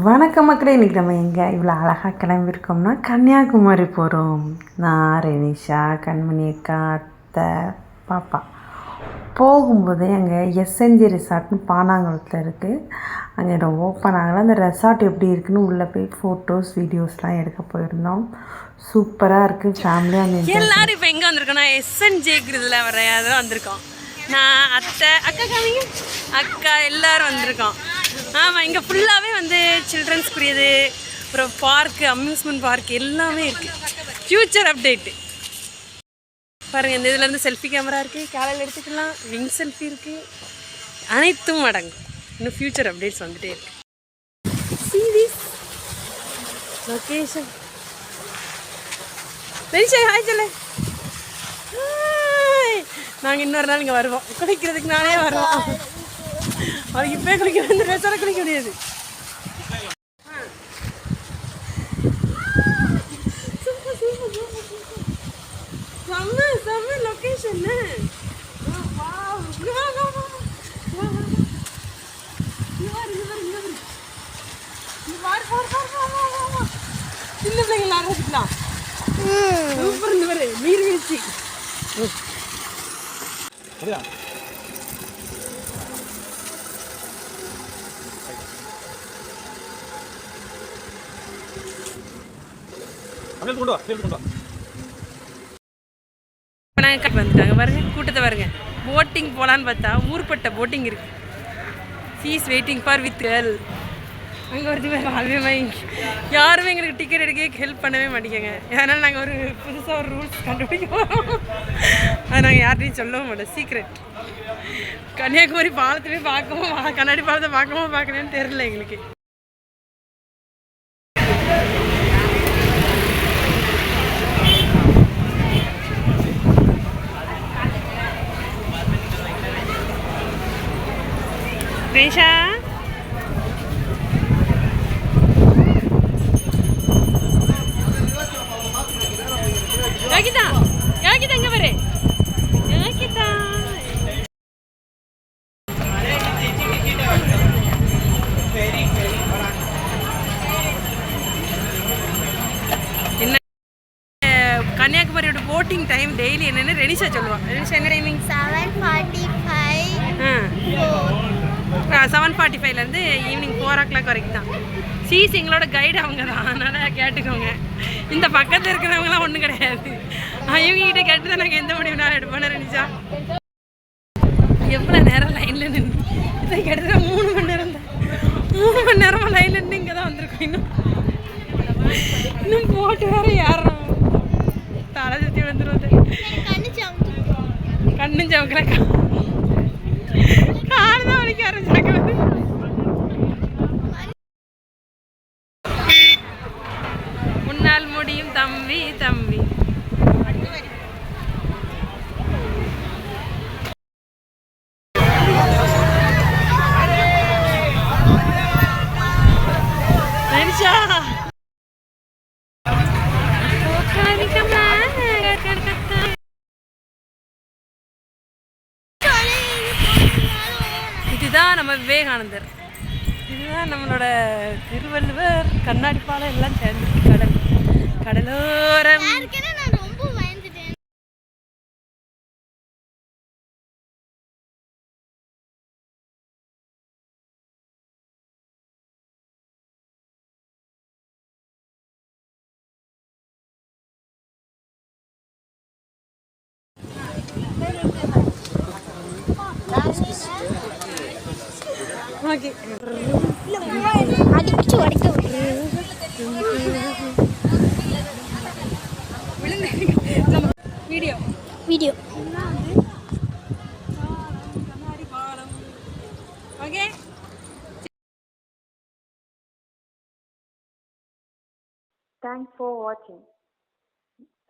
வணக்கம் மக்களே, இன்றைக்கி நம்ம எங்கே இவ்வளோ அழகாக கிளம்பியிருக்கோம்னா கன்னியாகுமரி போகிறோம். நான் ரெனிஷா, கண்மணி அக்கா, அத்தை, பாப்பா. போகும்போதே அங்கே எஸ்என்ஜி ரிசார்ட்னு பானாங்குளத்தில் இருக்குது. அங்கே இடம் ஓப்பன் ஆகலை. அந்த ரெசார்ட் எப்படி இருக்குன்னு உள்ளே போய் ஃபோட்டோஸ் வீடியோஸ்லாம் எடுக்க போயிருந்தோம். சூப்பராக இருக்குது. ஃபேமிலியாக எல்லோரும் இப்போ எங்கே வந்திருக்கோன்னா எஸ்என்ஜிங்கிறதுல வரையாதான் வந்திருக்கோம். நான் அத்தை அக்கா எல்லோரும் வந்திருக்கோம். ஆமாம், இங்கே ஃபுல்லாகவே வந்து சில்ட்ரன்ஸ்க்குரியது, அப்புறம் பார்க்கு, அம்யூஸ்மெண்ட் பார்க் எல்லாமே இருக்குது. ஃப்யூச்சர் அப்டேட்டு பாருங்கள். இந்த இதுலேருந்து செல்ஃபி கேமரா இருக்குது, காலையில் எடுத்துக்கலாம். விங் செல்ஃபி இருக்குது, அனைத்தும் அடங்கும். இன்னும் ஃப்யூச்சர் அப்டேட்ஸ் வந்துகிட்டே இருக்கு. சீரீஸ் லொக்கேஷன் ஹாய் சொல்ல. நாங்கள் இன்னொரு நாள் இங்கே வருவோம் குளிக்கிறதுக்கு. நானே வருவோம். அவருக்கு இப்போ குளிக்க வந்து ரெசார்ட் குளிக்க முடியாது. செம்ம லொக்கேஷன். சின்ன பிள்ளைங்க ஆரம்பிக்கலாம். சூப்பர். இந்த மாதிரி நீர் வீழ்ச்சி. வந்துட்டாங்க பாருங்க, கூட்டத்தை பாருங்க. போட்டிங் போகலான்னு பார்த்தா ஊர்பட்ட போட்டிங் இருக்கு. She's waiting for with girl. அங்கே ஒரு யாருமே எங்களுக்கு டிக்கெட் எடுக்க ஹெல்ப் பண்ணவே மாட்டேங்க. அதனால் நாங்கள் ஒரு புதுசாக ஒரு ரூல்ஸ் கண்டுபிடிக்க போகிறோம். அதை நாங்கள் யார்ட்டையும் சொல்லவும் மாட்டோம், சீக்ரெட். கன்னியாகுமரி பாலத்துலேயே பார்க்கவும், கண்ணாடி பாலத்தை பார்க்கணுன்னு தெரியல எங்களுக்கு. ரேஷா யாகிதா எங்க வர யாகிதா. என்ன கன்னியாகுமரியோட போட்டிங் டைம் டெய்லி என்னன்னு ரெனிஷா சொல்லுவாங்க. ரெனிஷா என்ன டைமிங்? 7:45லேருந்து ஈவினிங் 4 வரைக்கும் தான். சீஸ் எங்களோட கைடு அவங்க தான், அதனால் கேட்டுக்கோங்க. இந்த பக்கத்தில் இருக்கிறவங்களாம் ஒன்றும் கிடையாது. இவங்ககிட்ட கேட்டு தான் நாங்கள் எந்த முடிவுனாலும் எடுப்போம். ரெனிஷா எவ்வளோ நேரம் லைனில் நின்று இதை கிட்டத்தட்ட 3 மணி நேரம் தான். 3 மணி நேரமாக லைனில் நின்று இங்கே தான் வந்திருக்கோம். இன்னும் போட்டு வேறு ஏறணும். தலை சுற்றி வந்துடுவது. கண்ணு சவுக்கல கால் தான் வலிக்க ஆரம்பிச்சாங்க. முன்னால் முடியும் தம்பி. இதுதான் நம்ம விவேகானந்தர், இதுதான் நம்மளோட திருவள்ளுவர், கண்ணாடி பாலம் எல்லாம் சேர்ந்து கடலோரம். ஓகே, அடிச்சு உடைக்க வீடியோ ஓகே. தேங்க்ஸ் ஃபார் வாட்சிங்.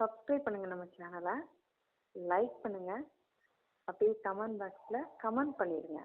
சப்ஸ்கிரைப் பண்ணுங்கள் நம்ம சேனலை, லைக் பண்ணுங்கள், அப்படியே கமெண்ட் பாக்ஸில் கமெண்ட் பண்ணிடுங்க.